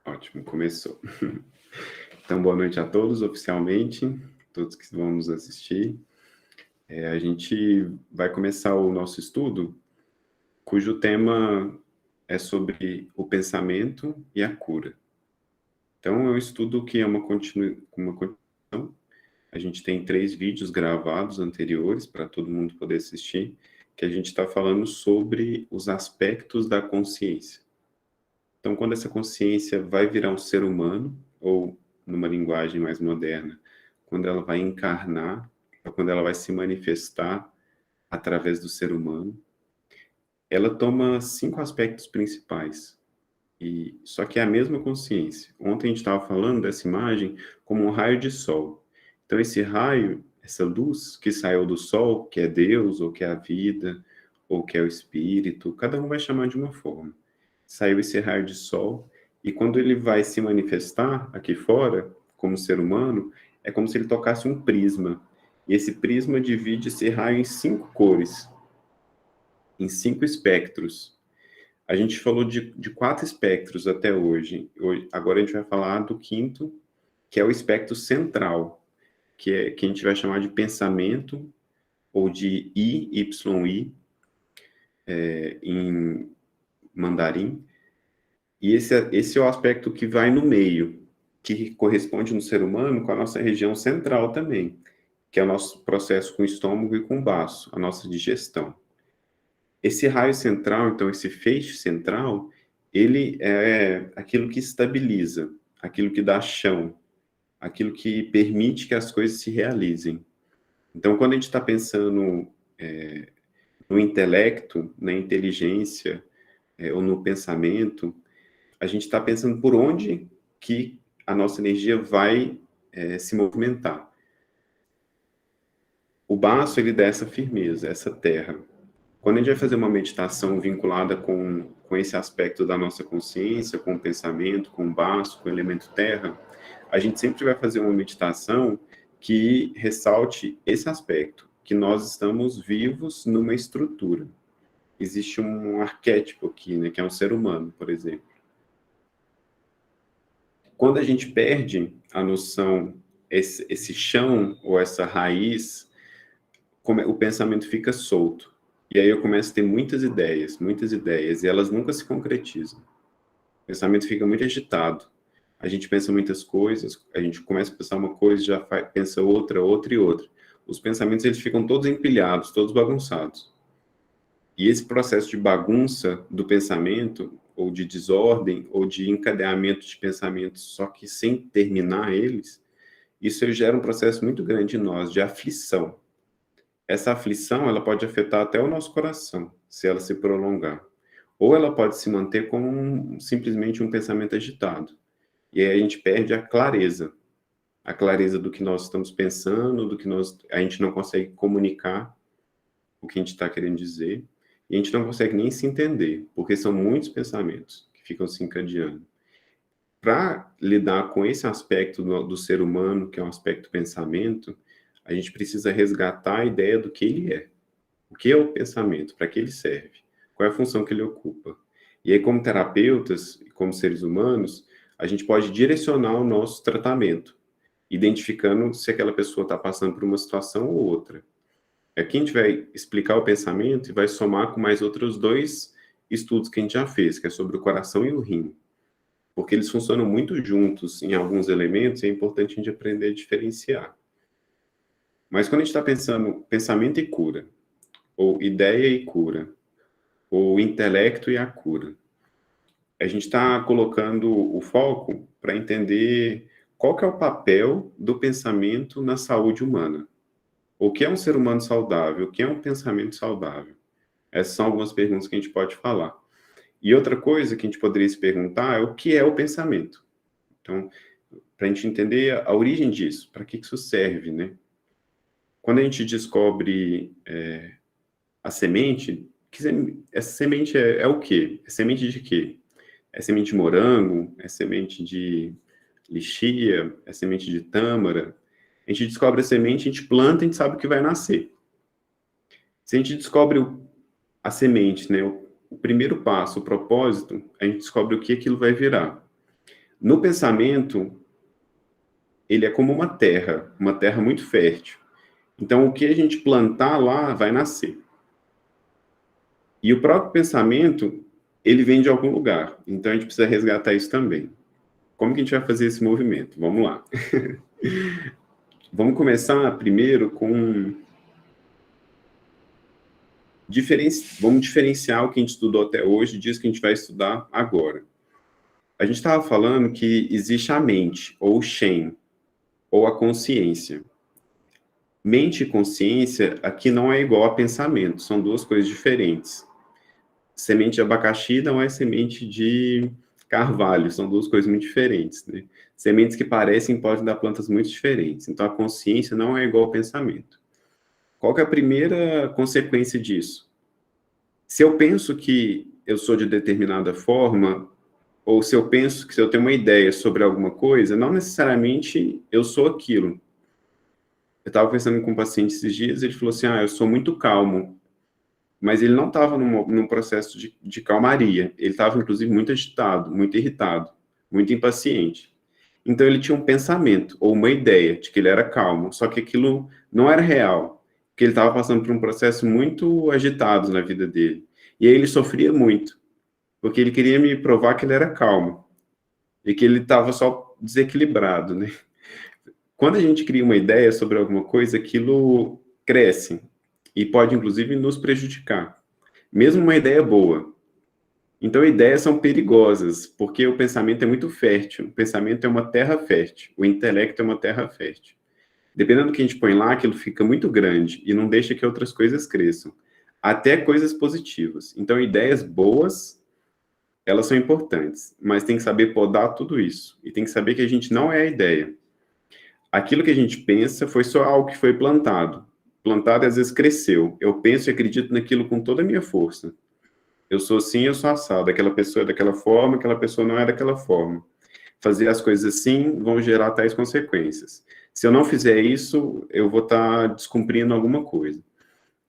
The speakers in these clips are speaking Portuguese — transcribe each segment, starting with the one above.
Ótimo, começou. Então, boa noite a todos, oficialmente, todos que vão nos assistir. A gente vai começar o nosso estudo, cujo tema é sobre o pensamento e a cura. Então, é um estudo que é uma continuação. A gente tem 3 vídeos gravados anteriores para todo mundo poder assistir, que a gente está falando sobre os aspectos da consciência. Então, quando essa consciência vai virar um ser humano, ou numa linguagem mais moderna, quando ela vai encarnar, ou quando ela vai se manifestar através do ser humano, ela toma 5 aspectos principais. Só que é a mesma consciência. Ontem a gente estava falando dessa imagem como um raio de sol. Então, esse raio, essa luz que saiu do sol, que é Deus, ou que é a vida, ou que é o espírito, cada um vai chamar de uma forma. Saiu esse raio de sol, e quando ele vai se manifestar aqui fora, como ser humano, é como se ele tocasse um prisma. E esse prisma divide esse raio em 5 cores, em 5 espectros. A gente falou de 4 espectros até hoje. Agora a gente vai falar do 5º, que é o espectro central, que a gente vai chamar de pensamento, ou de IYI, em mandarim. E esse é o aspecto que vai no meio, que corresponde no ser humano com a nossa região central também, que é o nosso processo com o estômago e com o baço, a nossa digestão. Esse raio central, então, esse feixe central, ele é aquilo que estabiliza, aquilo que dá chão, aquilo que permite que as coisas se realizem. Então, quando a gente está pensando no intelecto, na inteligência, ou no pensamento, a gente está pensando por onde que a nossa energia vai se movimentar. O baço, ele dá essa firmeza, essa terra. Quando a gente vai fazer uma meditação vinculada com esse aspecto da nossa consciência, com o pensamento, com o baço, com o elemento terra, a gente sempre vai fazer uma meditação que ressalte esse aspecto, que nós estamos vivos numa estrutura. Existe um arquétipo aqui, né, que é um ser humano, por exemplo. Quando a gente perde a noção, esse chão ou essa raiz, o pensamento fica solto. E aí eu começo a ter muitas ideias, e elas nunca se concretizam. O pensamento fica muito agitado. A gente pensa muitas coisas, a gente começa a pensar uma coisa, já pensa outra e outra. Os pensamentos, eles ficam todos empilhados, todos bagunçados. E esse processo de bagunça do pensamento, ou de desordem, ou de encadeamento de pensamentos, só que sem terminar eles, isso gera um processo muito grande em nós, de aflição. Essa aflição, ela pode afetar até o nosso coração, se ela se prolongar. Ou ela pode se manter como simplesmente um pensamento agitado. E aí a gente perde a clareza do que nós estamos pensando, do que a gente não consegue comunicar o que a gente está querendo dizer, e a gente não consegue nem se entender, porque são muitos pensamentos que ficam se encadeando. Para lidar com esse aspecto do ser humano, que é um aspecto pensamento, a gente precisa resgatar a ideia do que ele é. O que é o pensamento? Para que ele serve? Qual é a função que ele ocupa? E aí, como terapeutas, como seres humanos, a gente pode direcionar o nosso tratamento, identificando se aquela pessoa está passando por uma situação ou outra. Aqui a gente vai explicar o pensamento e vai somar com mais outros 2 estudos que a gente já fez, que é sobre o coração e o rim. Porque eles funcionam muito juntos em alguns elementos e é importante a gente aprender a diferenciar. Mas quando a gente está pensando pensamento e cura, ou ideia e cura, ou intelecto e a cura, a gente está colocando o foco para entender qual que é o papel do pensamento na saúde humana. O que é um ser humano saudável? O que é um pensamento saudável? Essas são algumas perguntas que a gente pode falar. E outra coisa que a gente poderia se perguntar é o que é o pensamento? Então, para a gente entender a origem disso, para que isso serve, né? Quando a gente descobre a semente, essa semente é o quê? É semente de quê? É semente de morango? É semente de lixia? É semente de tâmara? A gente descobre a semente, a gente planta, a gente sabe o que vai nascer. Se a gente descobre a semente, né, o primeiro passo, o propósito, a gente descobre o que aquilo vai virar. No pensamento, ele é como uma terra muito fértil. Então, o que a gente plantar lá vai nascer. E o próprio pensamento, ele vem de algum lugar. Então, a gente precisa resgatar isso também. Como que a gente vai fazer esse movimento? Vamos lá. Vamos começar primeiro com... Vamos diferenciar o que a gente estudou até hoje disso que a gente vai estudar agora. A gente estava falando que existe a mente, ou o Shen, ou a consciência. Mente e consciência aqui não é igual a pensamento, são duas coisas diferentes. Semente de abacaxi não é semente de carvalho, são duas coisas muito diferentes, né? Sementes que parecem podem dar plantas muito diferentes. Então, a consciência não é igual ao pensamento. Qual que é a primeira consequência disso? Se eu penso que eu sou de determinada forma, ou se eu penso que se eu tenho uma ideia sobre alguma coisa, não necessariamente eu sou aquilo. Eu estava conversando com um paciente esses dias, ele falou assim, eu sou muito calmo. Mas ele não estava num processo de calmaria. Ele estava, inclusive, muito agitado, muito irritado, muito impaciente. Então, ele tinha um pensamento, ou uma ideia, de que ele era calmo, só que aquilo não era real, porque ele estava passando por um processo muito agitado na vida dele. E aí ele sofria muito, porque ele queria me provar que ele era calmo, e que ele estava só desequilibrado, né? Quando a gente cria uma ideia sobre alguma coisa, aquilo cresce, e pode, inclusive, nos prejudicar. Mesmo uma ideia boa. Então, ideias são perigosas, porque o pensamento é muito fértil. O pensamento é uma terra fértil. O intelecto é uma terra fértil. Dependendo do que a gente põe lá, aquilo fica muito grande e não deixa que outras coisas cresçam. Até coisas positivas. Então, ideias boas, elas são importantes, mas tem que saber podar tudo isso. E tem que saber que a gente não é a ideia. Aquilo que a gente pensa foi só algo que foi plantado. Plantado, às vezes, cresceu. Eu penso e acredito naquilo com toda a minha força. Eu sou assim, eu sou assado. Aquela pessoa é daquela forma, aquela pessoa não é daquela forma. Fazer as coisas assim vão gerar tais consequências. Se eu não fizer isso, eu vou estar descumprindo alguma coisa.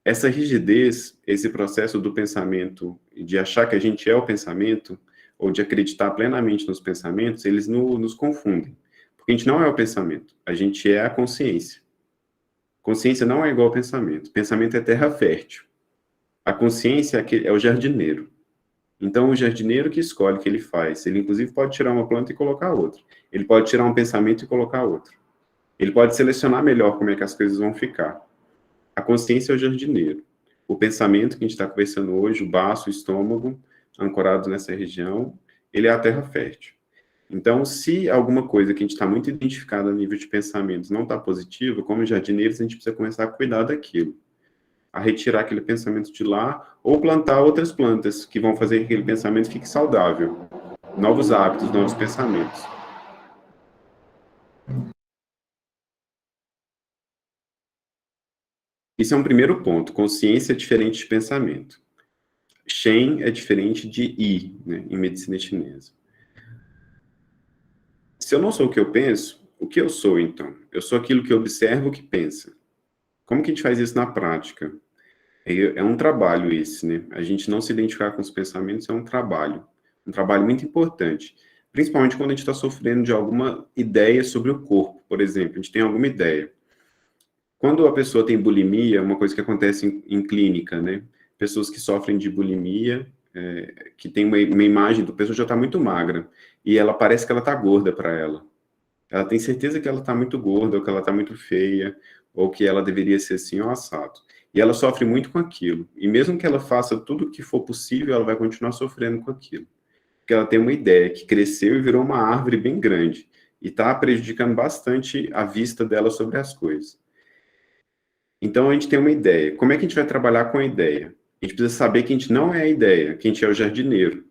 Essa rigidez, esse processo do pensamento, de achar que a gente é o pensamento, ou de acreditar plenamente nos pensamentos, eles nos confundem. Porque a gente não é o pensamento, a gente é a consciência. Consciência não é igual ao pensamento. Pensamento é terra fértil. A consciência é o jardineiro. Então, o jardineiro que escolhe o que ele faz. Ele, inclusive, pode tirar uma planta e colocar outra. Ele pode tirar um pensamento e colocar outro. Ele pode selecionar melhor como é que as coisas vão ficar. A consciência é o jardineiro. O pensamento que a gente está conversando hoje, o baço, o estômago, ancorado nessa região, ele é a terra fértil. Então, se alguma coisa que a gente está muito identificado a nível de pensamentos não está positiva, como jardineiros, a gente precisa começar a cuidar daquilo. A retirar aquele pensamento de lá, ou plantar outras plantas que vão fazer que aquele pensamento fique saudável. Novos hábitos, novos pensamentos. Isso é um primeiro ponto. Consciência é diferente de pensamento. Shen é diferente de Yi, né, em medicina chinesa. Se eu não sou o que eu penso, o que eu sou, então? Eu sou aquilo que observo que pensa. Como que a gente faz isso na prática? É um trabalho esse, né? A gente não se identificar com os pensamentos é um trabalho muito importante. Principalmente quando a gente está sofrendo de alguma ideia sobre o corpo, por exemplo. A gente tem alguma ideia. Quando a pessoa tem bulimia, uma coisa que acontece em clínica, né? Pessoas que sofrem de bulimia, que tem uma imagem do pessoa já está muito magra, e ela parece que ela está gorda para ela. Ela tem certeza que ela está muito gorda, ou que ela está muito feia, ou que ela deveria ser assim ou assado. E ela sofre muito com aquilo. E mesmo que ela faça tudo o que for possível, ela vai continuar sofrendo com aquilo. Porque ela tem uma ideia que cresceu e virou uma árvore bem grande. E está prejudicando bastante a vista dela sobre as coisas. Então a gente tem uma ideia. Como é que a gente vai trabalhar com a ideia? A gente precisa saber que a gente não é a ideia, que a gente é o jardineiro.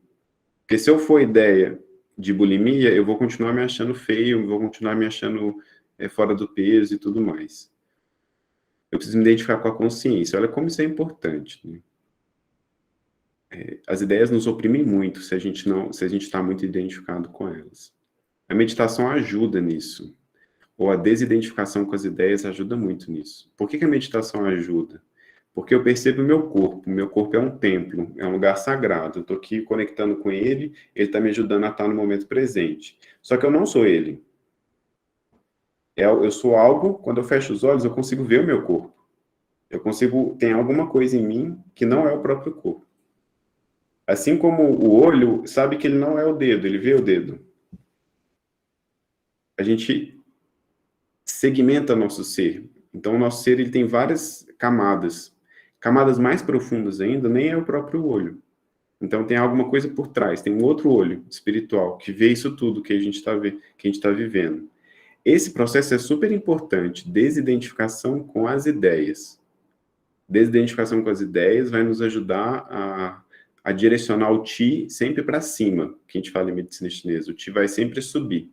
Porque se eu for ideia de bulimia, eu vou continuar me achando feio, vou continuar me achando fora do peso e tudo mais. Eu preciso me identificar com a consciência. Olha como isso é importante, né? As ideias nos oprimem muito se a gente está muito identificado com elas. A meditação ajuda nisso. Ou a desidentificação com as ideias ajuda muito nisso. Por que a meditação ajuda? Porque eu percebo o meu corpo é um templo, é um lugar sagrado, eu estou aqui conectando com ele está me ajudando a estar no momento presente. Só que eu não sou ele. Eu sou algo, quando eu fecho os olhos, eu consigo ver o meu corpo. Tem alguma coisa em mim que não é o próprio corpo. Assim como o olho sabe que ele não é o dedo, ele vê o dedo. A gente segmenta nosso ser. Então, o nosso ser ele tem várias camadas. Camadas mais profundas ainda, nem é o próprio olho. Então, tem alguma coisa por trás, tem um outro olho espiritual que vê isso tudo que a gente está vivendo. Esse processo é super importante, desidentificação com as ideias. Desidentificação com as ideias vai nos ajudar a direcionar o Qi sempre para cima, que a gente fala em medicina chinesa. O Qi vai sempre subir.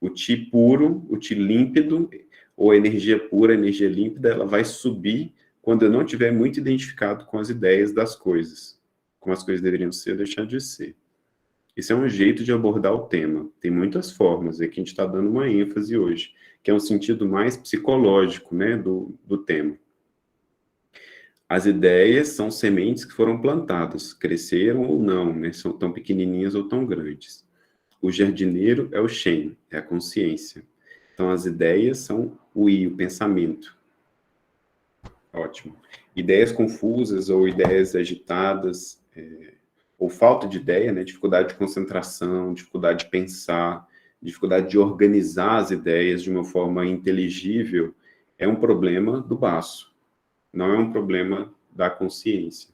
O Qi puro, o Qi límpido, ou energia pura, energia límpida, ela vai subir quando eu não estiver muito identificado com as ideias das coisas, como as coisas deveriam ser ou deixar de ser. Isso é um jeito de abordar o tema. Tem muitas formas, é que a gente está dando uma ênfase hoje, que é um sentido mais psicológico, né, do tema. As ideias são sementes que foram plantadas, cresceram ou não, né, são tão pequenininhas ou tão grandes. O jardineiro é o Shen, é a consciência. Então, as ideias são o I, o pensamento. Ótimo. Ideias confusas ou ideias agitadas, ou falta de ideia, né? Dificuldade de concentração, dificuldade de pensar, dificuldade de organizar as ideias de uma forma inteligível, é um problema do baço, não é um problema da consciência.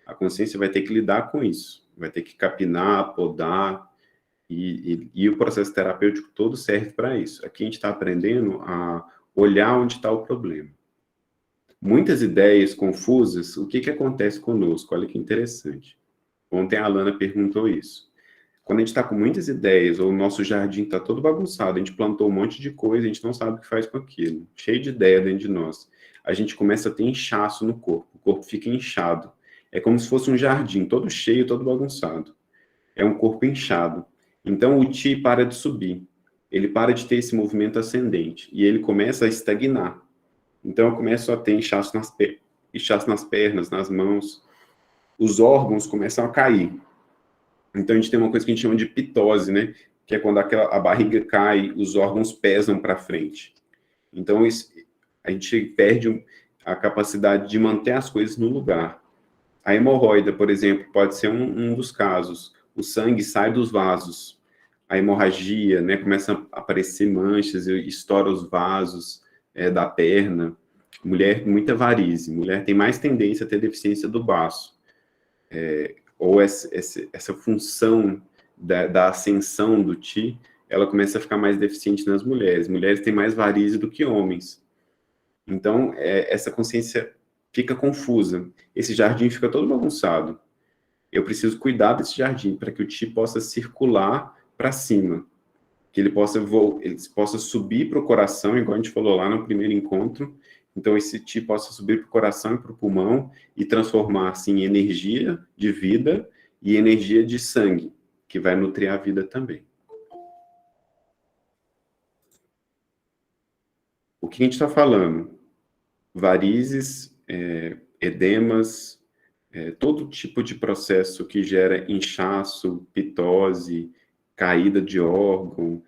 A consciência vai ter que lidar com isso, vai ter que capinar, podar, e o processo terapêutico todo serve para isso. Aqui a gente está aprendendo a olhar onde está o problema. Muitas ideias confusas, o que acontece conosco? Olha que interessante. Ontem a Alana perguntou isso. Quando a gente está com muitas ideias, ou o nosso jardim está todo bagunçado, a gente plantou um monte de coisa, a gente não sabe o que faz com aquilo, cheio de ideia dentro de nós, a gente começa a ter inchaço no corpo, o corpo fica inchado. É como se fosse um jardim, todo cheio, todo bagunçado. É um corpo inchado. Então o Qi para de subir, ele para de ter esse movimento ascendente, e ele começa a estagnar. Então eu começo a ter inchaço nas pernas, nas mãos, os órgãos começam a cair. Então a gente tem uma coisa que a gente chama de pitose, né? Que é quando a barriga cai, os órgãos pesam para frente. Então a gente perde a capacidade de manter as coisas no lugar. A hemorroida, por exemplo, pode ser um dos casos. O sangue sai dos vasos. A hemorragia, né? Começa a aparecer manchas, estoura os vasos da perna. Mulher, muita varize. Mulher tem mais tendência a ter deficiência do baço. Ou essa função da ascensão do Qi, ela começa a ficar mais deficiente nas mulheres. Mulheres têm mais varize do que homens. Então, essa consciência fica confusa. Esse jardim fica todo bagunçado. Eu preciso cuidar desse jardim para que o Qi possa circular para cima. Que ele possa subir para o coração, igual a gente falou lá no primeiro encontro. Então, esse Qi possa subir para o coração e para o pulmão e transformar-se em energia de vida e energia de sangue, que vai nutrir a vida também. O que a gente está falando? Varizes, edemas, todo tipo de processo que gera inchaço, pitose, caída de órgão,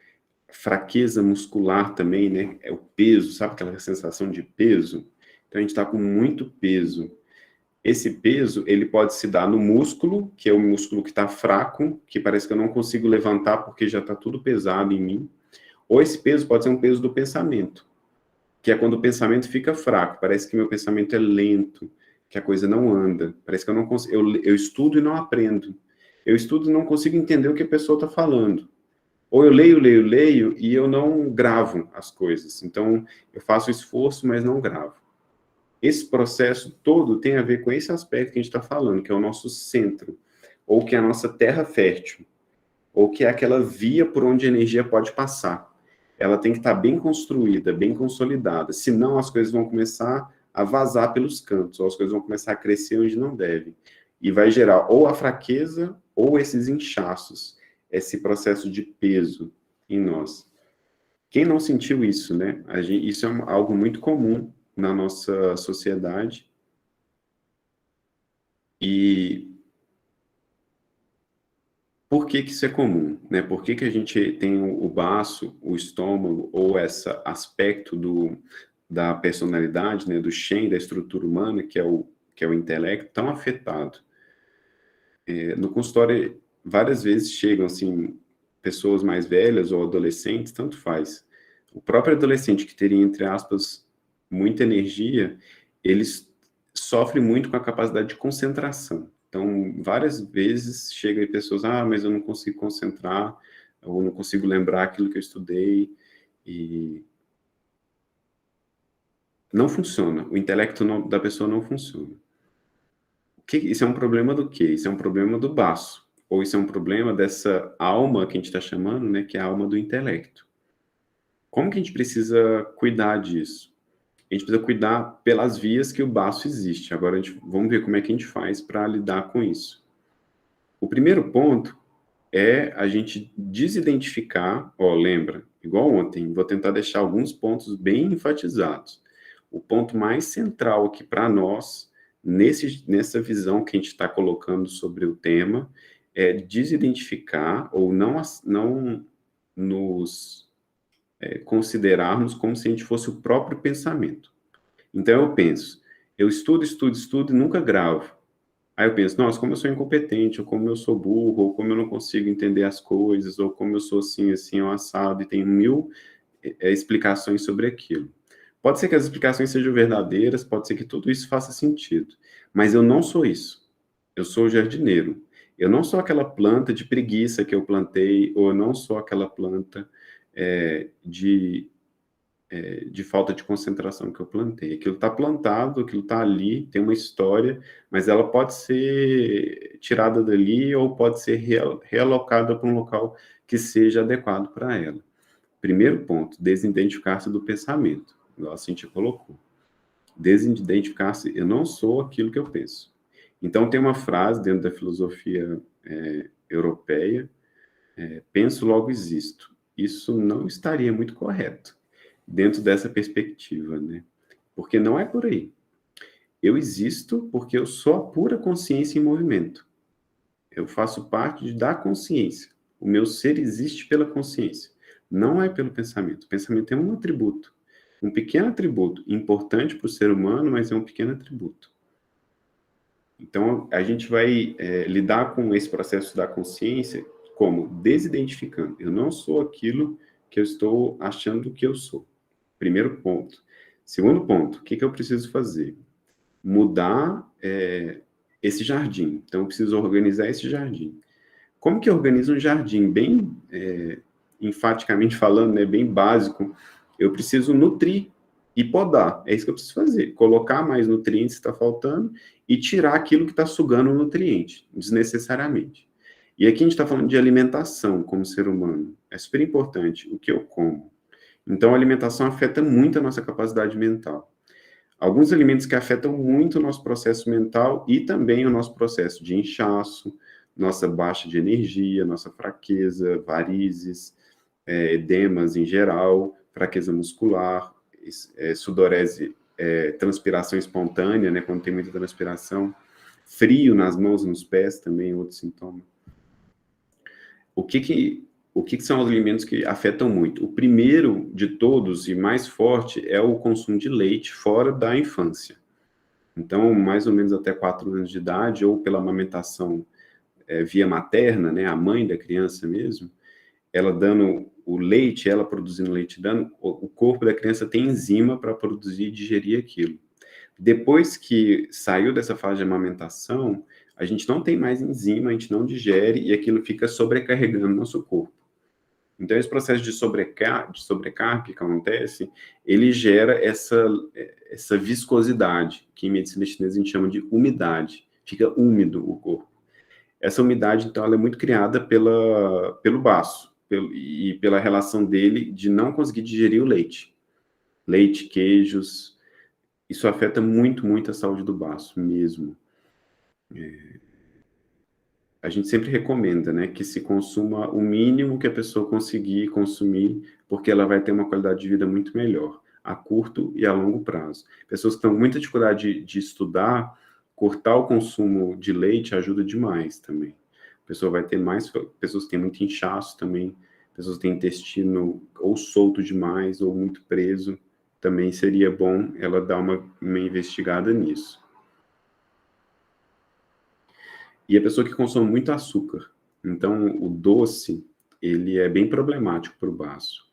fraqueza muscular também, né? É o peso, sabe aquela sensação de peso? Então a gente está com muito peso. Esse peso, ele pode se dar no músculo, que é o músculo que está fraco, que parece que eu não consigo levantar porque já está tudo pesado em mim. Ou esse peso pode ser um peso do pensamento, que é quando o pensamento fica fraco, parece que meu pensamento é lento, que a coisa não anda, parece que eu não consigo, eu estudo e não aprendo. Eu estudo e não consigo entender o que a pessoa está falando. Ou eu leio, e eu não gravo as coisas. Então, eu faço esforço, mas não gravo. Esse processo todo tem a ver com esse aspecto que a gente está falando, que é o nosso centro, ou que é a nossa terra fértil, ou que é aquela via por onde a energia pode passar. Ela tem que estar bem construída, bem consolidada, senão as coisas vão começar a vazar pelos cantos, ou as coisas vão começar a crescer onde não devem. E vai gerar ou a fraqueza, ou esses inchaços, esse processo de peso em nós. Quem não sentiu isso, né? Isso é algo muito comum na nossa sociedade, E por que que isso é comum, né? Por que que a gente tem o baço, o estômago, ou esse aspecto da personalidade, né, do Shen, da estrutura humana, que é o intelecto, tão afetado? No consultório, várias vezes chegam, assim, pessoas mais velhas ou adolescentes, tanto faz. O próprio adolescente que teria, entre aspas, muita energia, eles sofrem muito com a capacidade de concentração. Então, várias vezes chega aí pessoas, mas eu não consigo concentrar, ou não consigo lembrar aquilo que eu estudei, e não funciona. O intelecto da pessoa não funciona. Isso é um problema do quê? Isso é um problema do baço. Ou isso é um problema dessa alma que a gente está chamando, né, que é a alma do intelecto. Como que a gente precisa cuidar disso? A gente precisa cuidar pelas vias que o baço existe. Agora, vamos ver como é que a gente faz para lidar com isso. O primeiro ponto é a gente desidentificar, lembra, igual ontem, vou tentar deixar alguns pontos bem enfatizados. O ponto mais central aqui para nós, nessa visão que a gente está colocando sobre o tema, é desidentificar ou não nos considerarmos como se a gente fosse o próprio pensamento. Então eu penso, eu estudo e nunca gravo. Aí eu penso, nossa, como eu sou incompetente, ou como eu sou burro, ou como eu não consigo entender as coisas, ou como eu sou assim, assim, um assado, e tem mil explicações sobre aquilo. Pode ser que as explicações sejam verdadeiras, pode ser que tudo isso faça sentido, mas eu não sou isso. Eu sou o jardineiro. Eu não sou aquela planta de preguiça que eu plantei, ou eu não sou aquela planta de falta de concentração que eu plantei. Aquilo está plantado, aquilo está ali, tem uma história, mas ela pode ser tirada dali ou pode ser realocada para um local que seja adequado para ela. Primeiro ponto, desidentificar-se do pensamento, igual a Cintia colocou. Desidentificar-se, eu não sou aquilo que eu penso. Então, tem uma frase dentro da filosofia europeia, penso, logo existo. Isso não estaria muito correto dentro dessa perspectiva, né? Porque não é por aí. Eu existo porque eu sou a pura consciência em movimento. Eu faço parte da consciência. O meu ser existe pela consciência, não é pelo pensamento. O pensamento é um atributo, um pequeno atributo, importante para o ser humano, mas é um pequeno atributo. Então, a gente vai lidar com esse processo da consciência como desidentificando. Eu não sou aquilo que eu estou achando que eu sou. Primeiro ponto. Segundo ponto, o que eu preciso fazer? Mudar esse jardim. Então, eu preciso organizar esse jardim. Como que eu organizo um jardim? Bem enfaticamente falando, né, bem básico, eu preciso nutrir e podar. É isso que eu preciso fazer. Colocar mais nutrientes que está faltando e tirar aquilo que está sugando o nutriente, desnecessariamente. E aqui a gente está falando de alimentação como ser humano. É super importante o que eu como. Então, a alimentação afeta muito a nossa capacidade mental. Alguns alimentos que afetam muito o nosso processo mental e também o nosso processo de inchaço, nossa baixa de energia, nossa fraqueza, varizes, edemas em geral, fraqueza muscular, sudorese, transpiração espontânea, né, quando tem muita transpiração, frio nas mãos e nos pés também, outro sintoma. O que são os alimentos que afetam muito? O primeiro de todos e mais forte é o consumo de leite fora da infância. Então, mais ou menos até 4 anos de idade, ou pela amamentação via materna, né, a mãe da criança mesmo, ela dando o leite, ela produzindo leite, o corpo da criança tem enzima para produzir e digerir aquilo. Depois que saiu dessa fase de amamentação, a gente não tem mais enzima, a gente não digere e aquilo fica sobrecarregando nosso corpo. Então, esse processo de sobrecarga que acontece, ele gera essa viscosidade, que em medicina chinesa a gente chama de umidade. Fica úmido o corpo. Essa umidade, então, ela é muito criada pelo baço e pela relação dele de não conseguir digerir o leite. Leite, queijos, isso afeta muito, muito a saúde do baço mesmo. A gente sempre recomenda, né, que se consuma o mínimo que a pessoa conseguir consumir, porque ela vai ter uma qualidade de vida muito melhor, a curto e a longo prazo. Pessoas que estão com muita dificuldade de estudar, cortar o consumo de leite ajuda demais também. A pessoa vai ter mais, pessoas que têm muito inchaço também, pessoas que têm intestino ou solto demais ou muito preso, também seria bom ela dar uma investigada nisso. E a pessoa que consome muito açúcar, então o doce, ele é bem problemático para o baço.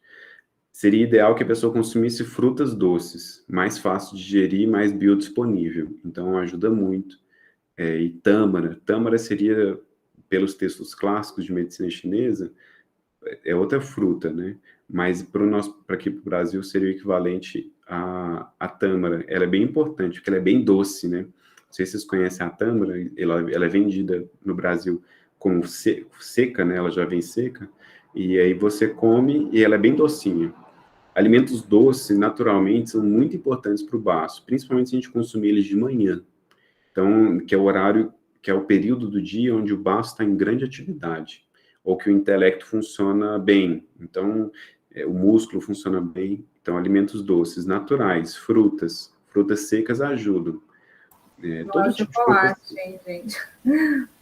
Seria ideal que a pessoa consumisse frutas doces, mais fácil de digerir, mais biodisponível. Então ajuda muito. E tâmara. Tâmara seria, pelos textos clássicos de medicina chinesa, é outra fruta, né? Mas para aqui para o Brasil seria o equivalente à tâmara. Ela é bem importante, porque ela é bem doce, né? Não sei se vocês conhecem a tâmara, ela é vendida no Brasil como seca, né? Ela já vem seca, e aí você come e ela é bem docinha. Alimentos doces, naturalmente, são muito importantes para o baço, principalmente se a gente consumir eles de manhã. Então, que é o horário, que é o período do dia onde o baço está em grande atividade, ou que o intelecto funciona bem. Então, o músculo funciona bem. Então, alimentos doces, naturais, frutas secas ajudam. Não é Todo o tipo de frutas, chocolate, hein, gente?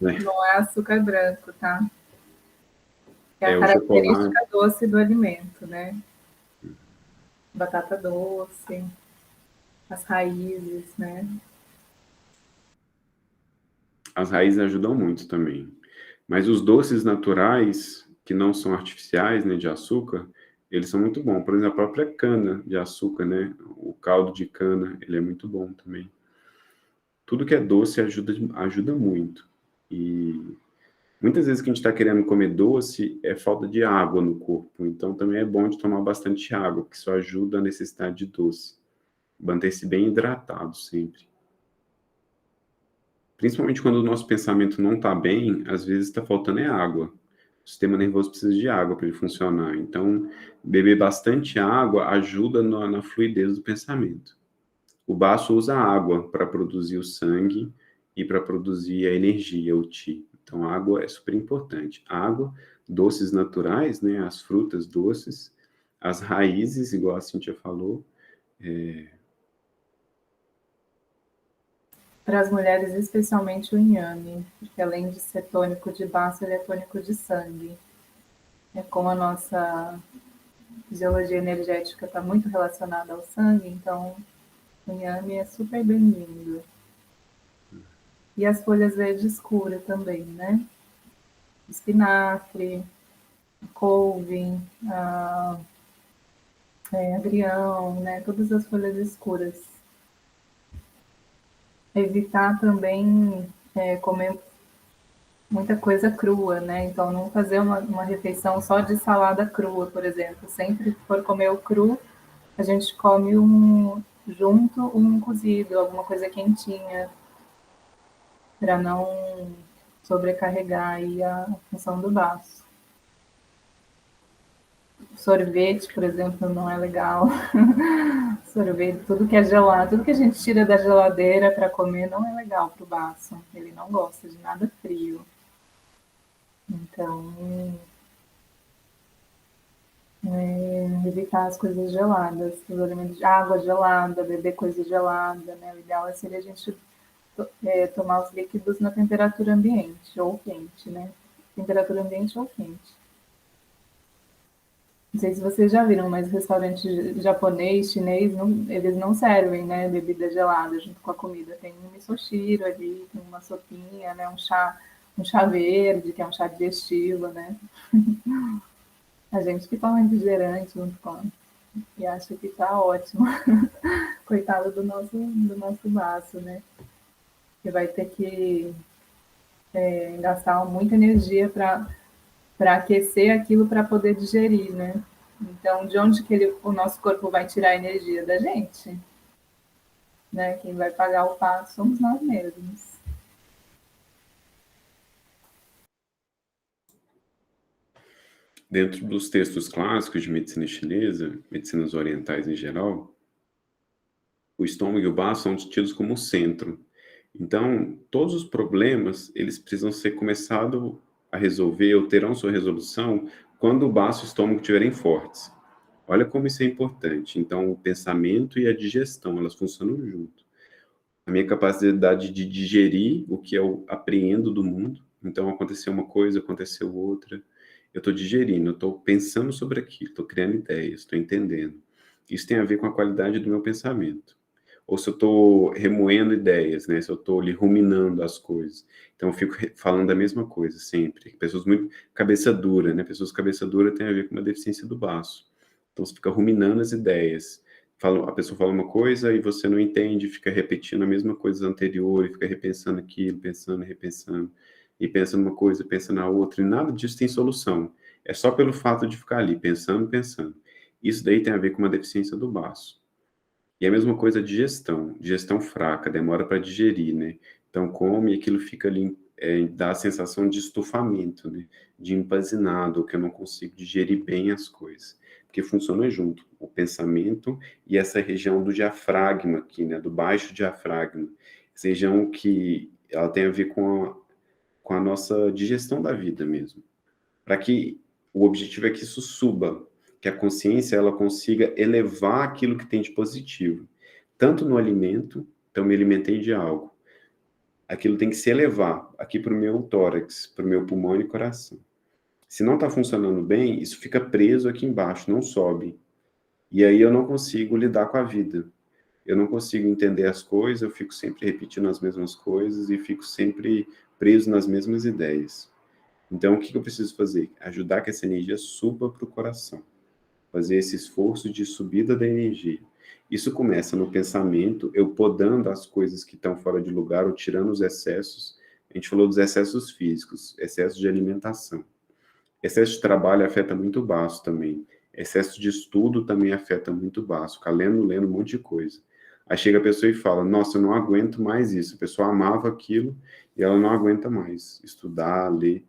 né? Não é açúcar branco, tá? É a O chocolate, característica doce do alimento, né? Batata doce, as raízes, né? as raízes ajudam muito também. Mas os doces naturais, que não são artificiais, né, de açúcar, eles são muito bons. Por exemplo, a própria cana de açúcar, né? O caldo de cana, ele é muito bom também. Tudo que é doce ajuda muito. E muitas vezes que a gente está querendo comer doce é falta de água no corpo. Então também é bom de tomar bastante água, porque isso ajuda a necessidade de doce. Manter-se bem hidratado sempre. Principalmente quando o nosso pensamento não está bem, às vezes está faltando água. O sistema nervoso precisa de água para ele funcionar. Então, beber bastante água ajuda na fluidez do pensamento. O baço usa água para produzir o sangue e para produzir a energia, o Qi. Então, a água é super importante. Água, doces naturais, né? As frutas doces, as raízes, igual a Cíntia falou. Para as mulheres, especialmente o inhame, porque além de ser tônico de baço, ele é tônico de sangue. É como a nossa fisiologia energética está muito relacionada ao sangue, então o inhame é super bem-vindo. E as folhas verdes escuras também, né? Espinafre, couve, agrião, né? Todas as folhas escuras. Evitar também comer muita coisa crua, né? Então, não fazer uma refeição só de salada crua, por exemplo. Sempre que for comer o cru, a gente come junto um cozido, alguma coisa quentinha, para não sobrecarregar aí a função do baço. Sorvete, por exemplo, não é legal. Sorvete, tudo que é gelado, tudo que a gente tira da geladeira para comer não é legal para o baço. Ele não gosta de nada frio. Então, evitar as coisas geladas, os alimentos, água gelada, beber coisa gelada, né? O ideal seria a gente tomar os líquidos na temperatura ambiente ou quente, né? Temperatura ambiente ou quente. Não sei se vocês já viram, mas restaurante japonês, chinês, eles não servem, né, bebida gelada junto com a comida. Tem um misoshiro ali, tem uma sopinha, né, um chá verde, que é um chá digestivo, né? A gente que toma refrigerante junto com e acha que tá ótimo. Coitado do nosso baço, né? Que vai ter que gastar muita energia para aquecer aquilo para poder digerir, né? Então, de onde que o nosso corpo vai tirar a energia? Da gente, né? Quem vai pagar o pato somos nós mesmos. Dentro dos textos clássicos de medicina chinesa, medicinas orientais em geral, o estômago e o baço são tidos como o centro. Então, todos os problemas, eles precisam ser começados a resolver ou terão sua resolução quando o baço e o estômago estiverem fortes. Olha como isso é importante. Então, o pensamento e a digestão, elas funcionam junto. a minha capacidade de digerir o que eu apreendo do mundo. Então, aconteceu uma coisa, aconteceu outra. Eu estou digerindo, eu estou pensando sobre aquilo, estou criando ideias, estou entendendo. Isso tem a ver com a qualidade do meu pensamento. Ou se eu estou remoendo ideias, né? Se eu estou ali ruminando as coisas. Então, eu fico falando a mesma coisa sempre. Pessoas muito cabeça dura, né? Pessoas cabeça dura tem a ver com uma deficiência do baço. Então, você fica ruminando as ideias. A pessoa fala uma coisa e você não entende, fica repetindo a mesma coisa anterior, e fica repensando aquilo, pensando, repensando, e pensa numa coisa, pensa na outra, e nada disso tem solução. É só pelo fato de ficar ali, pensando, pensando. Isso daí tem a ver com uma deficiência do baço. E a mesma coisa de digestão fraca, demora para digerir, né? Então come e aquilo fica ali, dá a sensação de estufamento, né? De empazinado, que eu não consigo digerir bem as coisas. Porque funciona junto, o pensamento e essa região do diafragma aqui, né? Do baixo diafragma. Essa região que ela tem a ver com a nossa digestão da vida mesmo. Para que o objetivo é que isso suba, que a consciência ela consiga elevar aquilo que tem de positivo, tanto no alimento, então me alimentei de algo, aquilo tem que se elevar aqui para o meu tórax, para o meu pulmão e coração. Se não está funcionando bem, isso fica preso aqui embaixo, não sobe. E aí eu não consigo lidar com a vida. Eu não consigo entender as coisas, eu fico sempre repetindo as mesmas coisas e fico sempre preso nas mesmas ideias. Então, o que eu preciso fazer? Ajudar que essa energia suba para o coração. Fazer esse esforço de subida da energia. Isso começa no pensamento, eu podando as coisas que estão fora de lugar, ou tirando os excessos. A gente falou dos excessos físicos, excesso de alimentação. Excesso de trabalho afeta muito o baço também. Excesso de estudo também afeta muito o baço. Ficar lendo um monte de coisa. Aí chega a pessoa e fala, nossa, eu não aguento mais isso. A pessoa amava aquilo e ela não aguenta mais estudar, ler.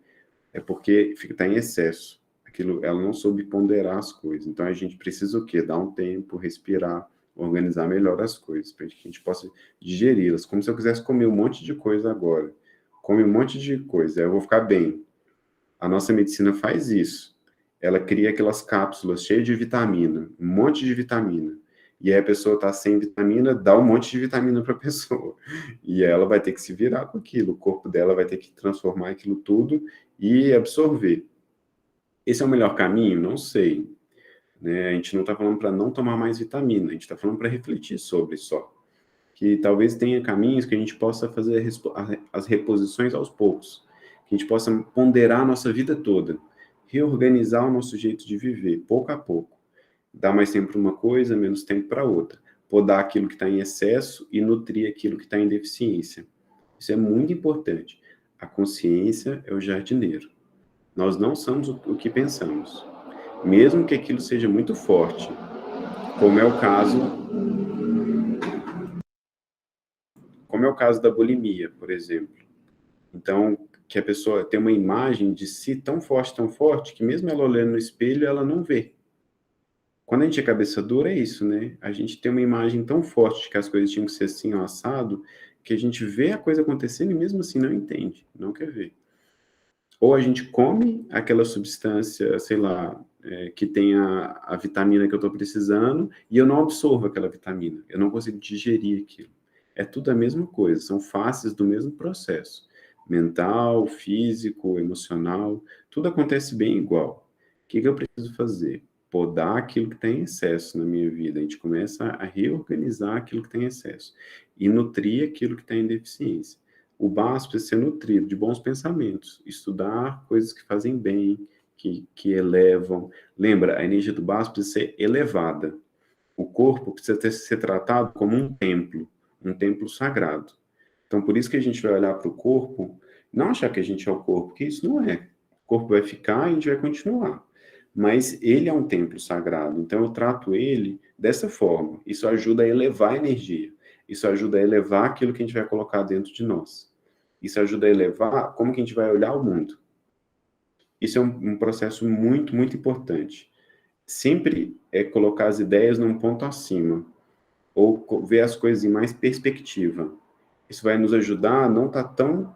É porque está em excesso. Aquilo, ela não soube ponderar as coisas. Então, a gente precisa o quê? Dar um tempo, respirar, organizar melhor as coisas, para que a gente possa digeri-las. Como se eu quisesse comer um monte de coisa agora. Come um monte de coisa, aí eu vou ficar bem. A nossa medicina faz isso. Ela cria aquelas cápsulas cheias de vitamina, um monte de vitamina. E aí a pessoa está sem vitamina, dá um monte de vitamina para a pessoa. E ela vai ter que se virar com aquilo. O corpo dela vai ter que transformar aquilo tudo e absorver. Esse é o melhor caminho? Não sei. Né? A gente não está falando para não tomar mais vitamina, a gente está falando para refletir sobre só. Que talvez tenha caminhos que a gente possa fazer as reposições aos poucos. Que a gente possa ponderar a nossa vida toda. Reorganizar o nosso jeito de viver, pouco a pouco. Dar mais tempo para uma coisa, menos tempo para outra. Podar aquilo que está em excesso e nutrir aquilo que está em deficiência. Isso é muito importante. A consciência é o jardineiro. Nós não somos o que pensamos. Mesmo que aquilo seja muito forte, como é o caso da bulimia, por exemplo. Então, que a pessoa tem uma imagem de si tão forte, que mesmo ela olhando no espelho, ela não vê. Quando a gente é cabeça dura, é isso, né? A gente tem uma imagem tão forte de que as coisas tinham que ser assim, ó, assado, que a gente vê a coisa acontecendo e mesmo assim não entende, não quer ver. Ou a gente come aquela substância, sei lá, que tem a vitamina que eu estou precisando, e eu não absorvo aquela vitamina, eu não consigo digerir aquilo. É tudo a mesma coisa, são faces do mesmo processo. Mental, físico, emocional, tudo acontece bem igual. O que eu preciso fazer? Podar aquilo que tem excesso na minha vida. A gente começa a reorganizar aquilo que tem excesso e nutrir aquilo que está em deficiência. O baço precisa ser nutrido de bons pensamentos, estudar coisas que fazem bem, que elevam. Lembra, a energia do baço precisa ser elevada. O corpo precisa ser tratado como um templo sagrado. Então, por isso que a gente vai olhar para o corpo, não achar que a gente é o corpo, porque isso não é. O corpo vai ficar e a gente vai continuar. Mas ele é um templo sagrado, então eu trato ele dessa forma. Isso ajuda a elevar a energia. Isso ajuda a elevar aquilo que a gente vai colocar dentro de nós. Isso ajuda a elevar como que a gente vai olhar o mundo. Isso é um processo muito, muito importante. Sempre é colocar as ideias num ponto acima, ou ver as coisas em mais perspectiva. Isso vai nos ajudar a não estar tão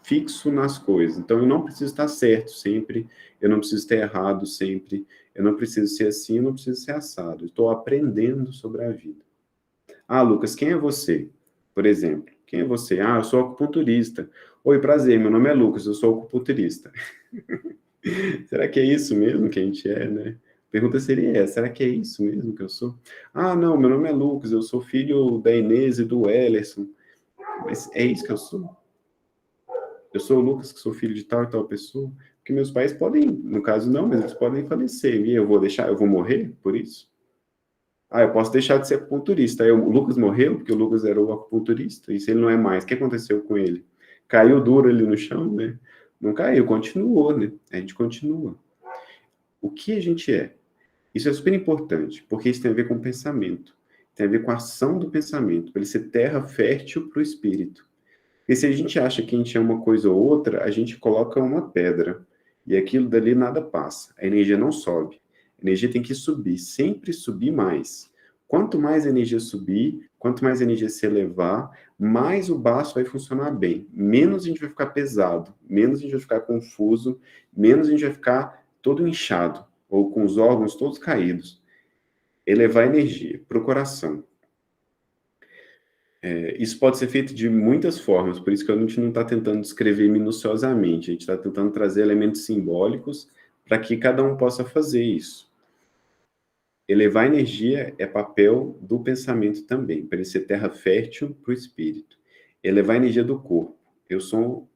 fixo nas coisas. Então, eu não preciso estar certo sempre, eu não preciso estar errado sempre, eu não preciso ser assim, eu não preciso ser assado. Eu estou aprendendo sobre a vida. Ah, Lucas, quem é você? Por exemplo, quem é você? Ah, eu sou acupunturista. Oi, prazer, meu nome é Lucas, eu sou acupunturista. Será que é isso mesmo que a gente é, né? A pergunta seria essa, será que é isso mesmo que eu sou? Ah, não, meu nome é Lucas, eu sou filho da Inês e do Ellerson. Mas é isso que eu sou? Eu sou o Lucas, que sou filho de tal e tal pessoa? Porque meus pais podem, no caso não, mas eles podem falecer. E eu vou morrer por isso? Ah, eu posso deixar de ser acupunturista. Aí o Lucas morreu porque o Lucas era o acupunturista. E se ele não é mais, o que aconteceu com ele? Caiu duro ali no chão, né? Não caiu, continuou, né? A gente continua. O que a gente é? Isso é super importante, porque isso tem a ver com o pensamento. Tem a ver com a ação do pensamento, para ele ser terra fértil para o espírito. E se a gente acha que a gente é uma coisa ou outra, a gente coloca uma pedra. E aquilo dali nada passa. A energia não sobe. A energia tem que subir, sempre subir mais. Quanto mais a energia subir, quanto mais a energia se elevar, mais o baço vai funcionar bem. Menos a gente vai ficar pesado, menos a gente vai ficar confuso, menos a gente vai ficar todo inchado, ou com os órgãos todos caídos. Elevar a energia para o coração. Isso pode ser feito de muitas formas, por isso que a gente não está tentando descrever minuciosamente, a gente está tentando trazer elementos simbólicos para que cada um possa fazer isso. Elevar a energia é papel do pensamento também, para ele ser terra fértil para o espírito. Elevar a energia do corpo.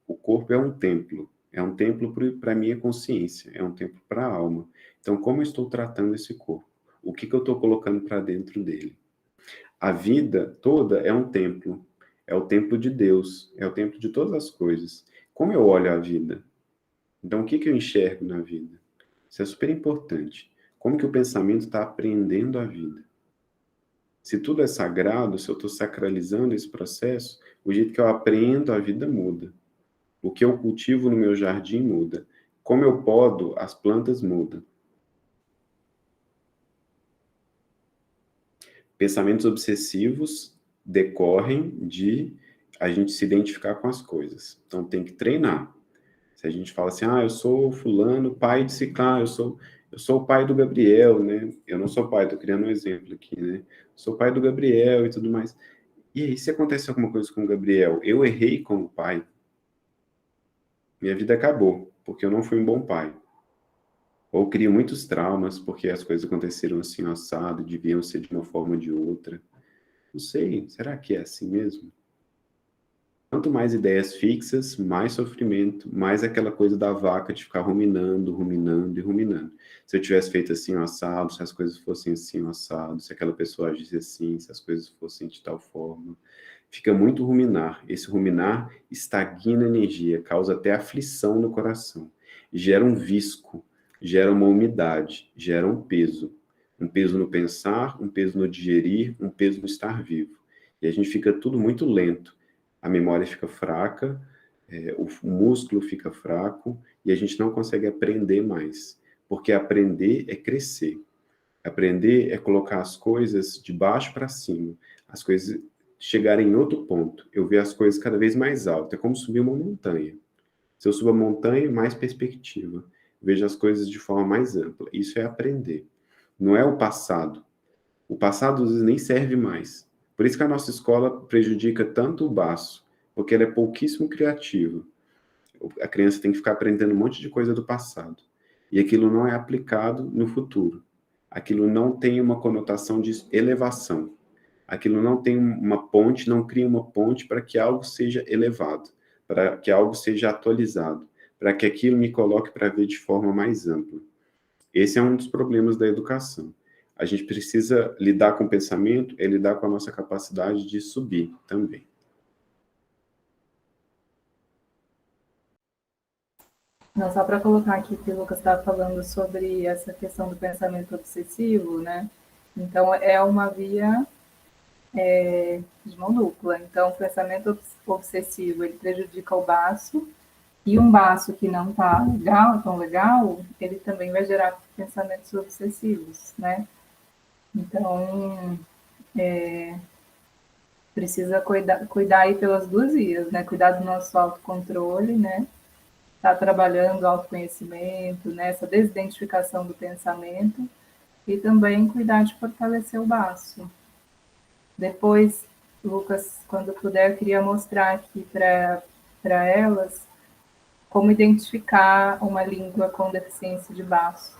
O corpo é um templo para a minha consciência, é um templo para a alma. Então, como eu estou tratando esse corpo? O que eu estou colocando para dentro dele? A vida toda é o templo de Deus, é o templo de todas as coisas. Como eu olho a vida? Então, o que eu enxergo na vida? Isso é super importante. Como que o pensamento está apreendendo a vida? Se tudo é sagrado, se eu estou sacralizando esse processo, o jeito que eu aprendo a vida muda. O que eu cultivo no meu jardim muda. Como eu podo, as plantas mudam. Pensamentos obsessivos decorrem de a gente se identificar com as coisas. Então tem que treinar. Se a gente fala assim, ah, eu sou fulano, pai de ciclano, eu sou o pai do Gabriel, né? Eu não sou pai, tô criando um exemplo aqui, né? Sou pai do Gabriel e tudo mais. E aí, se acontece alguma coisa com o Gabriel, eu errei como pai, minha vida acabou, porque eu não fui um bom pai. Ou crio muitos traumas, porque as coisas aconteceram assim, assado, deviam ser de uma forma ou de outra. Não sei, será que é assim mesmo? Quanto mais ideias fixas, mais sofrimento, mais aquela coisa da vaca de ficar ruminando, ruminando e ruminando. Se eu tivesse feito assim um assado, se as coisas fossem assim um assado, se aquela pessoa agisse assim, se as coisas fossem de tal forma. Fica muito ruminar. Esse ruminar estagna a energia, causa até aflição no coração. Gera um visco, gera uma umidade, gera um peso. Um peso no pensar, um peso no digerir, um peso no estar vivo. E a gente fica tudo muito lento. A memória fica fraca, o músculo fica fraco e a gente não consegue aprender mais. Porque aprender é crescer. Aprender é colocar as coisas de baixo para cima. As coisas chegarem em outro ponto. Eu ver as coisas cada vez mais alto. É como subir uma montanha. Se eu subo a montanha, mais perspectiva. Vejo as coisas de forma mais ampla. Isso é aprender. Não é o passado. O passado às vezes nem serve mais. Por isso que a nossa escola prejudica tanto o baço, porque ela é pouquíssimo criativa. A criança tem que ficar aprendendo um monte de coisa do passado. E aquilo não é aplicado no futuro. Aquilo não tem uma conotação de elevação. Aquilo não tem uma ponte, não cria uma ponte para que algo seja elevado, para que algo seja atualizado, para que aquilo me coloque para ver de forma mais ampla. Esse é um dos problemas da educação. A gente precisa lidar com o pensamento, é lidar com a nossa capacidade de subir também. Não, só para colocar aqui que o Lucas estava falando sobre essa questão do pensamento obsessivo, né? Então, é uma via de mão dupla. Então, o pensamento obsessivo, ele prejudica o baço, e um baço que não está legal, tão legal, ele também vai gerar pensamentos obsessivos, né? Então, precisa cuidar aí pelas duas vias, né? Cuidar do nosso autocontrole, né? Tá trabalhando o autoconhecimento, né? Essa desidentificação do pensamento, e também cuidar de fortalecer o baço. Depois, Lucas, quando puder, eu queria mostrar aqui para elas como identificar uma língua com deficiência de baço.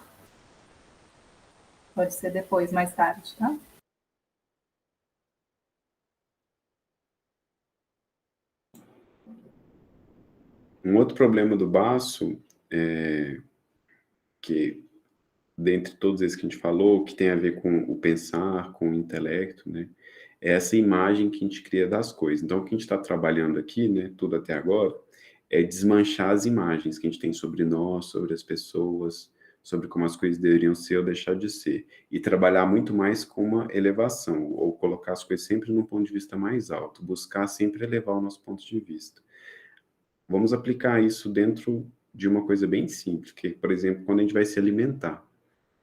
Pode ser depois, mais tarde, tá? Um outro problema do baço é que, dentre todos esses que a gente falou, que tem a ver com o pensar, com o intelecto, né? É essa imagem que a gente cria das coisas. Então, o que a gente está trabalhando aqui, né, tudo até agora, é desmanchar as imagens que a gente tem sobre nós, sobre as pessoas, sobre como as coisas deveriam ser ou deixar de ser. E trabalhar muito mais com uma elevação, ou colocar as coisas sempre num ponto de vista mais alto, buscar sempre elevar o nosso ponto de vista. Vamos aplicar isso dentro de uma coisa bem simples, que, por exemplo, quando a gente vai se alimentar.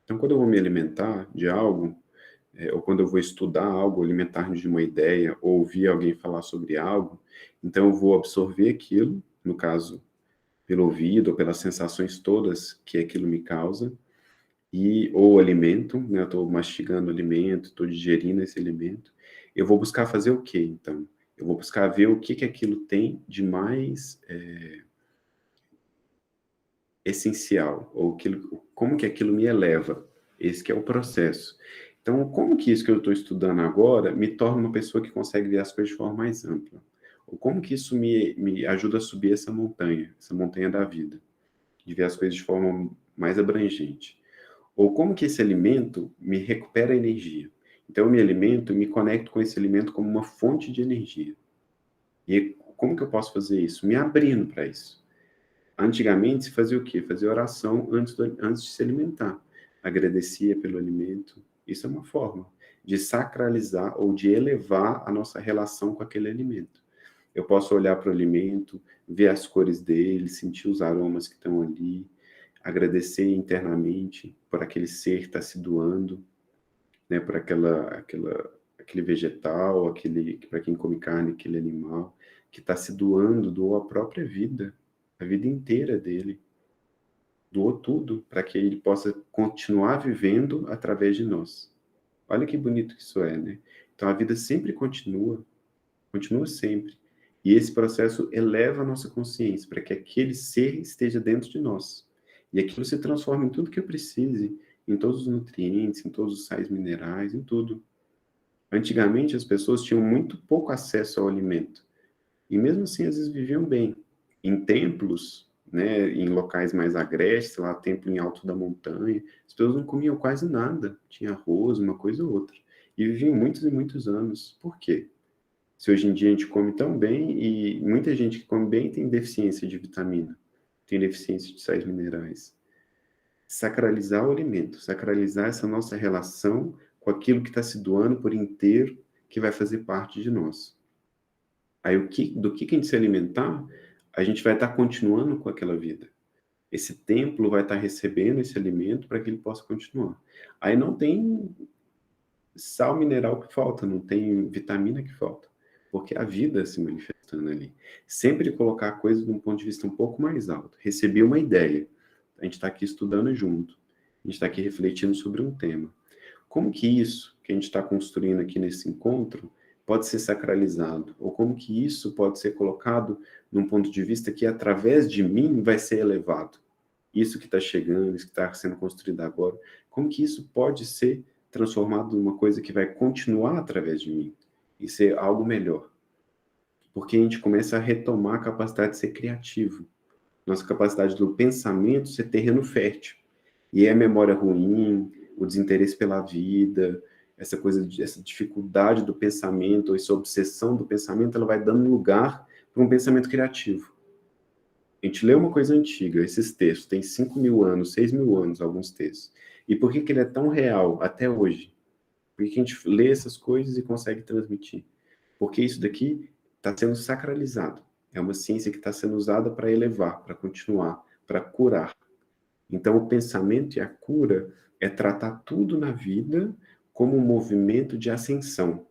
Então, quando eu vou me alimentar de algo, ou quando eu vou estudar algo, alimentar-me de uma ideia, ou ouvir alguém falar sobre algo, então eu vou absorver aquilo, no caso, pelo ouvido, ou pelas sensações todas que aquilo me causa, ou o alimento, né, eu estou mastigando o alimento, estou digerindo esse alimento, eu vou buscar fazer o quê, então? Eu vou buscar ver o que que aquilo tem de mais essencial, ou como que aquilo me eleva. Esse que é o processo. Então, como que isso que eu estou estudando agora me torna uma pessoa que consegue ver as coisas de forma mais ampla? Ou como que isso me ajuda a subir essa montanha da vida, de ver as coisas de forma mais abrangente? Ou como que esse alimento me recupera energia? Então, eu me alimento e me conecto com esse alimento como uma fonte de energia. E como que eu posso fazer isso? Me abrindo para isso. Antigamente se fazia o quê? Fazia oração antes de se alimentar. Agradecia pelo alimento. Isso é uma forma de sacralizar ou de elevar a nossa relação com aquele alimento. Eu posso olhar para o alimento, ver as cores dele, sentir os aromas que estão ali, agradecer internamente por aquele ser que está se doando, né, por aquele vegetal, para quem come carne, aquele animal, que está se doando, doou a própria vida, a vida inteira dele, doou tudo para que ele possa continuar vivendo através de nós. Olha que bonito que isso é, né? Então a vida sempre continua, continua sempre. E esse processo eleva a nossa consciência para que aquele ser esteja dentro de nós. E aquilo se transforma em tudo que eu precise, em todos os nutrientes, em todos os sais minerais, em tudo. Antigamente, as pessoas tinham muito pouco acesso ao alimento. E mesmo assim, às vezes viviam bem. Em templos, né, em locais mais agrestes, lá, templo em alto da montanha, as pessoas não comiam quase nada. Tinha arroz, uma coisa ou outra. E viviam muitos e muitos anos. Por quê? Se hoje em dia a gente come tão bem, e muita gente que come bem tem deficiência de vitamina, tem deficiência de sais minerais. Sacralizar o alimento, sacralizar essa nossa relação com aquilo que está se doando por inteiro, que vai fazer parte de nós. Aí do que a gente se alimentar, a gente vai estar continuando com aquela vida. Esse templo vai estar recebendo esse alimento para que ele possa continuar. Aí não tem sal mineral que falta, não tem vitamina que falta, porque a vida se manifestando ali. Sempre colocar a coisa de um ponto de vista um pouco mais alto. Recebi uma ideia, a gente está aqui estudando junto, a gente está aqui refletindo sobre um tema. Como que isso que a gente está construindo aqui nesse encontro pode ser sacralizado? Ou como que isso pode ser colocado num ponto de vista que, através de mim, vai ser elevado? Isso que está chegando, isso que está sendo construído agora, como que isso pode ser transformado numa coisa que vai continuar através de mim e ser algo melhor? Porque a gente começa a retomar a capacidade de ser criativo, nossa capacidade do pensamento ser terreno fértil. E é a memória ruim, o desinteresse pela vida, essa dificuldade do pensamento, essa obsessão do pensamento, ela vai dando lugar para um pensamento criativo. A gente lê uma coisa antiga, esses textos, tem 5.000 anos, 6.000 anos, alguns textos. E por que que ele é tão real até hoje? Por que a gente lê essas coisas e consegue transmitir? Porque isso daqui está sendo sacralizado. É uma ciência que está sendo usada para elevar, para continuar, para curar. Então, o pensamento e a cura é tratar tudo na vida como um movimento de ascensão.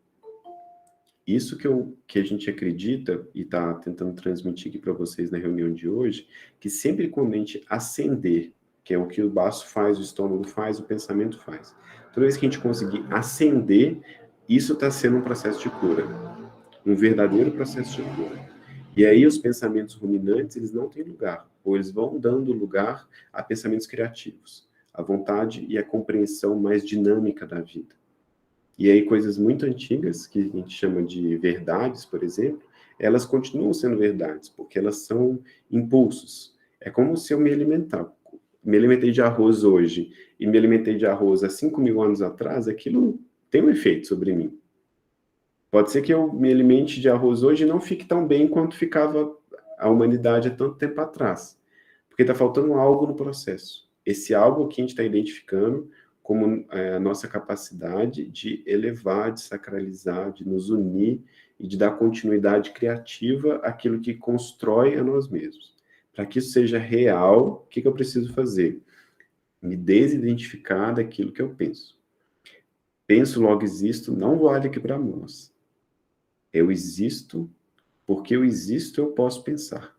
Isso que a gente acredita e está tentando transmitir aqui para vocês na reunião de hoje, que sempre quando a gente ascender, que é o que o baço faz, o estômago faz, o pensamento faz. Toda vez que a gente conseguir ascender, isso está sendo um processo de cura. um verdadeiro processo de cura. E aí os pensamentos ruminantes, eles não têm lugar, ou eles vão dando lugar a pensamentos criativos, a vontade e a compreensão mais dinâmica da vida. E aí coisas muito antigas, que a gente chama de verdades, por exemplo, elas continuam sendo verdades, porque elas são impulsos. É como se eu me alimentar. Me alimentei de arroz hoje e me alimentei de arroz há 5.000 anos atrás, aquilo tem um efeito sobre mim. Pode ser que eu me alimente de arroz hoje e não fique tão bem quanto ficava a humanidade há tanto tempo atrás. Porque está faltando algo no processo. Esse algo que a gente está identificando como a nossa capacidade de elevar, de sacralizar, de nos unir e de dar continuidade criativa àquilo que constrói a nós mesmos. Para que isso seja real, o que eu preciso fazer? Me desidentificar daquilo que eu penso. Penso, logo existo, não vale aqui para nós. Eu existo, porque eu existo, eu posso pensar.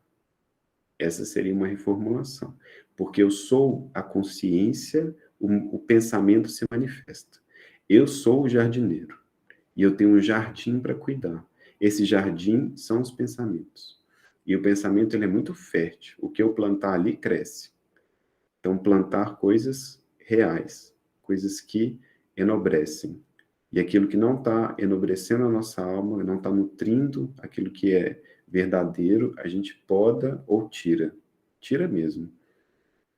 Essa seria uma reformulação. Porque eu sou a consciência, o pensamento se manifesta. Eu sou o jardineiro. E eu tenho um jardim para cuidar. Esse jardim são os pensamentos. E o pensamento ele é muito fértil. O que eu plantar ali cresce. Então, plantar coisas reais, coisas que enobrecem. E aquilo que não está enobrecendo a nossa alma, não está nutrindo aquilo que é verdadeiro, a gente poda ou tira. Tira mesmo.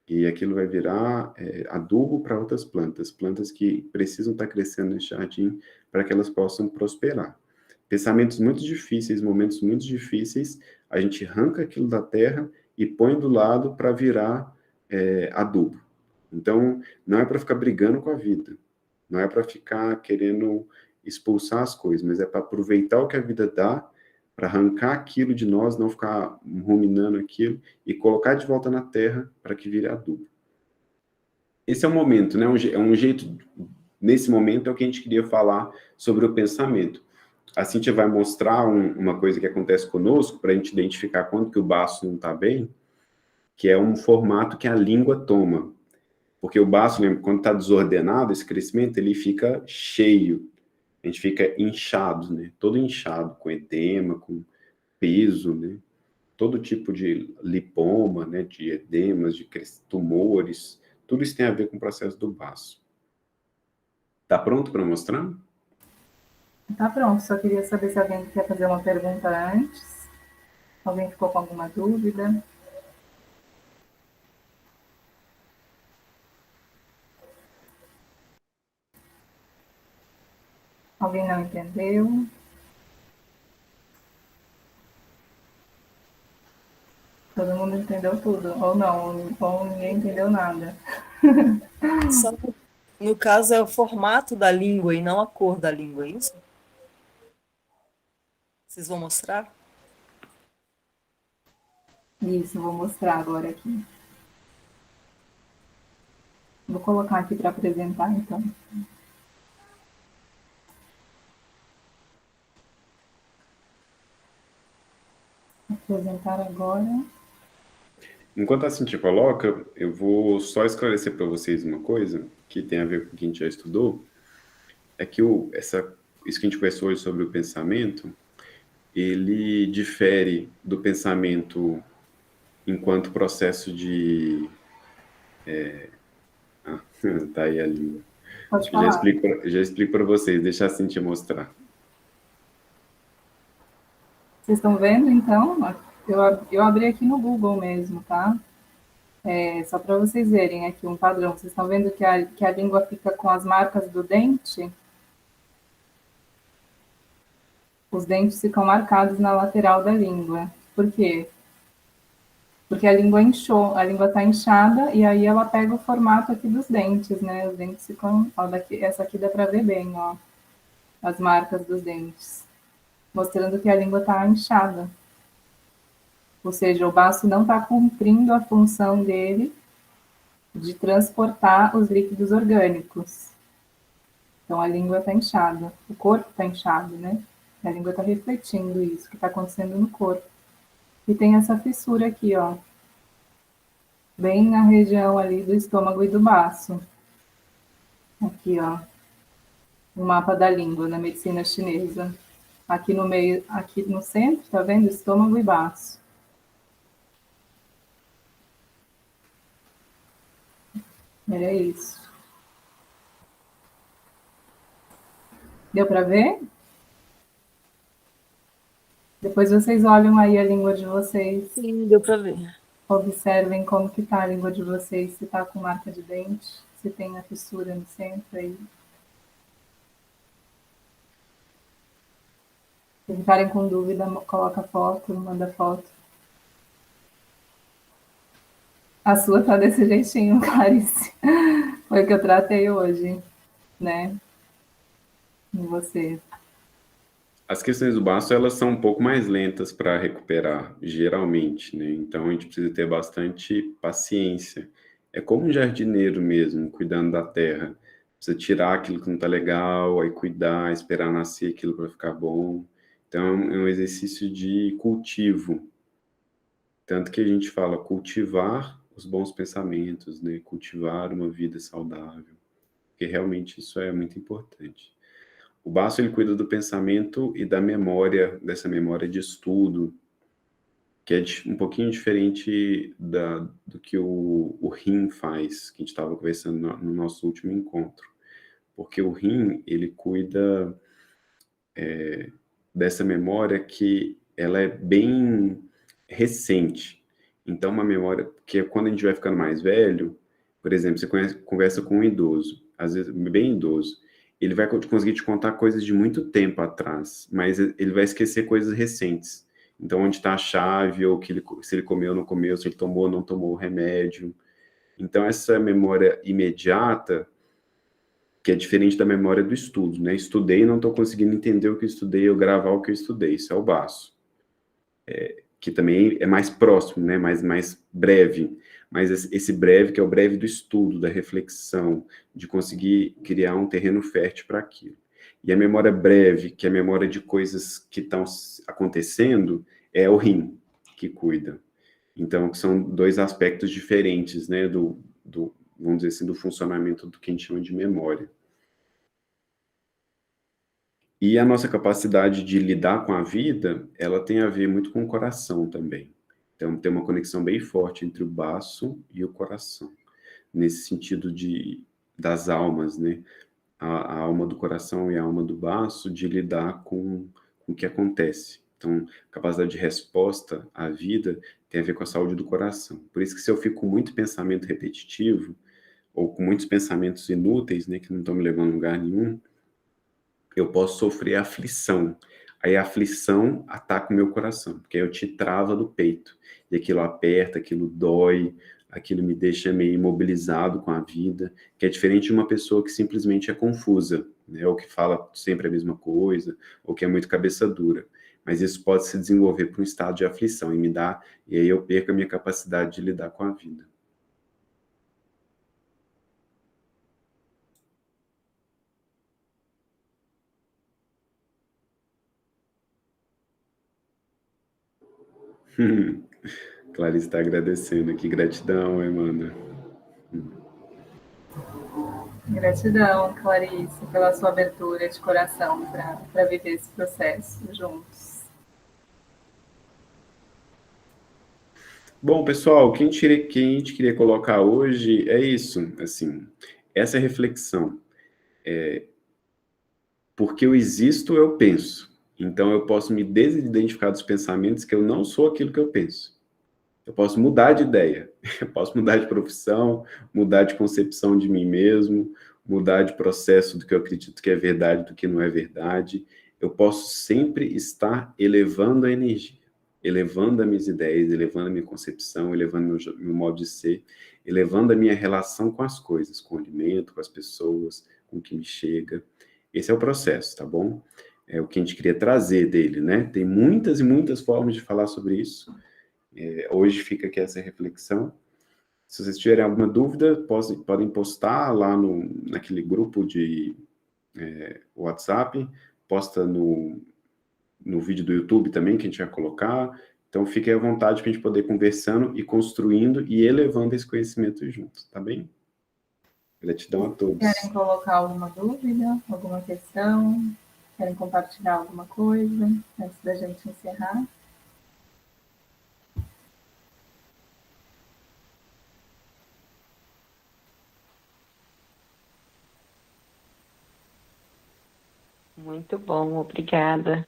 E aquilo vai virar adubo para outras plantas, plantas que precisam estar crescendo nesse jardim para que elas possam prosperar. Pensamentos muito difíceis, momentos muito difíceis, a gente arranca aquilo da terra e põe do lado para virar adubo. Então, não é para ficar brigando com a vida, não é para ficar querendo expulsar as coisas, mas é para aproveitar o que a vida dá, para arrancar aquilo de nós, não ficar ruminando aquilo e colocar de volta na terra para que vire adubo. Esse é o momento, né? É um jeito, nesse momento é o que a gente queria falar sobre o pensamento. A Cíntia vai mostrar uma coisa que acontece conosco para a gente identificar quando que o baço não está bem, que é um formato que a língua toma. Porque o baço, lembra, quando está desordenado, esse crescimento, ele fica cheio. A gente fica inchado, né? Todo inchado, com edema, com peso, né? Todo tipo de lipoma, né? De edemas, de tumores. Tudo isso tem a ver com o processo do baço. Tá pronto para mostrar? Tá pronto, só queria saber se alguém quer fazer uma pergunta antes. Alguém ficou com alguma dúvida? Alguém não entendeu? Todo mundo entendeu tudo, ou não, ou ninguém entendeu nada. Só no caso é o formato da língua e não a cor da língua, é isso? Vocês vão mostrar? Isso, vou mostrar agora aqui. Vou colocar aqui para apresentar, então. Apresentar agora. Enquanto a Cintia coloca, eu vou só esclarecer para vocês uma coisa que tem a ver com o que a gente já estudou. É que isso que a gente conversou hoje sobre o pensamento, ele difere do pensamento enquanto processo de... tá aí a língua. Pode falar. Já explico para vocês, deixa a Cintia mostrar. Vocês estão vendo, então? Eu abri aqui no Google mesmo, tá? Só para vocês verem aqui um padrão. Vocês estão vendo que a língua fica com as marcas do dente? Os dentes ficam marcados na lateral da língua. Por quê? Porque a língua inchou, a língua está inchada e aí ela pega o formato aqui dos dentes, né? Os dentes ficam... Ó, essa aqui dá para ver bem, ó. As marcas dos dentes. Mostrando que a língua está inchada. Ou seja, o baço não está cumprindo a função dele de transportar os líquidos orgânicos. Então, a língua está inchada, o corpo está inchado, né? A língua está refletindo isso que está acontecendo no corpo. E tem essa fissura aqui, ó, bem na região ali do estômago e do baço. Aqui, ó, o mapa da língua na medicina chinesa. aqui no meio, aqui no centro, tá vendo? Estômago e baço. Era isso. Deu para ver? Depois vocês olham aí a língua de vocês. Sim, deu para ver. Observem como que tá a língua de vocês, se tá com marca de dente, se tem a fissura no centro aí. Se ficarem com dúvida, coloca foto, manda foto. A sua tá desse jeitinho, Clarice. Foi o que eu tratei hoje, né? Em você. As questões do baço, elas são um pouco mais lentas para recuperar, geralmente, né? Então, a gente precisa ter bastante paciência. É como um jardineiro mesmo, cuidando da terra. Precisa tirar aquilo que não está legal, aí cuidar, esperar nascer aquilo para ficar bom. Então, é um exercício de cultivo. Tanto que a gente fala cultivar os bons pensamentos, né? Cultivar uma vida saudável. Porque realmente isso é muito importante. O baço, ele cuida do pensamento e da memória, dessa memória de estudo, que é um pouquinho diferente do que o rim faz, que a gente estava conversando no nosso último encontro. Porque o rim, ele cuida dessa memória que ela é bem recente. Então, uma memória que quando a gente vai ficando mais velho, por exemplo, você conversa com um idoso, às vezes bem idoso, ele vai conseguir te contar coisas de muito tempo atrás, mas ele vai esquecer coisas recentes. Então, onde está a chave, ou se ele comeu ou não comeu, se ele tomou ou não tomou o remédio. Então, essa memória imediata, que é diferente da memória do estudo, né? Estudei e não estou conseguindo entender o que eu estudei, ou gravar o que eu estudei. Isso é o baço. Que também é mais próximo, né? Mais breve. Mas esse breve, que é o breve do estudo, da reflexão, de conseguir criar um terreno fértil para aquilo. E a memória breve, que é a memória de coisas que estão acontecendo, é o rim que cuida. Então, são dois aspectos diferentes, né? Vamos dizer assim, do funcionamento do que a gente chama de memória. E a nossa capacidade de lidar com a vida, ela tem a ver muito com o coração também. Então, tem uma conexão bem forte entre o baço e o coração, nesse sentido das almas, né? A alma do coração e a alma do baço, de lidar com o que acontece. Então, a capacidade de resposta à vida tem a ver com a saúde do coração. Por isso que se eu fico com muito pensamento repetitivo, ou com muitos pensamentos inúteis, né, que não estão me levando a lugar nenhum, eu posso sofrer aflição. Aí a aflição ataca o meu coração, porque aí eu te trava do peito. E aquilo aperta, aquilo dói, aquilo me deixa meio imobilizado com a vida, que é diferente de uma pessoa que simplesmente é confusa, né? Ou que fala sempre a mesma coisa, ou que é muito cabeça dura. Mas isso pode se desenvolver para um estado de aflição e aí eu perco a minha capacidade de lidar com a vida. Clarice está agradecendo aqui. Gratidão, Emana. Gratidão, Clarice, pela sua abertura de coração para viver esse processo juntos. Bom, pessoal, o que a gente queria colocar hoje é isso, assim, essa reflexão. Porque eu existo, eu penso. Então, eu posso me desidentificar dos pensamentos que eu não sou aquilo que eu penso. Eu posso mudar de ideia, eu posso mudar de profissão, mudar de concepção de mim mesmo, mudar de processo do que eu acredito que é verdade, do que não é verdade. Eu posso sempre estar elevando a energia, elevando as minhas ideias, elevando a minha concepção, elevando meu modo de ser, elevando a minha relação com as coisas, com o alimento, com as pessoas, com o que me chega. Esse é o processo, tá bom? É o que a gente queria trazer dele, né? Tem muitas e muitas formas de falar sobre isso. Hoje fica aqui essa reflexão. Se vocês tiverem alguma dúvida, podem postar lá naquele grupo de WhatsApp, posta no vídeo do YouTube também, que a gente vai colocar. Então, fiquem à vontade para a gente poder ir conversando e construindo e elevando esse conhecimento juntos, tá bem? Gratidão a todos. Querem colocar alguma dúvida, alguma questão? Querem compartilhar alguma coisa antes da gente encerrar? Muito bom, obrigada.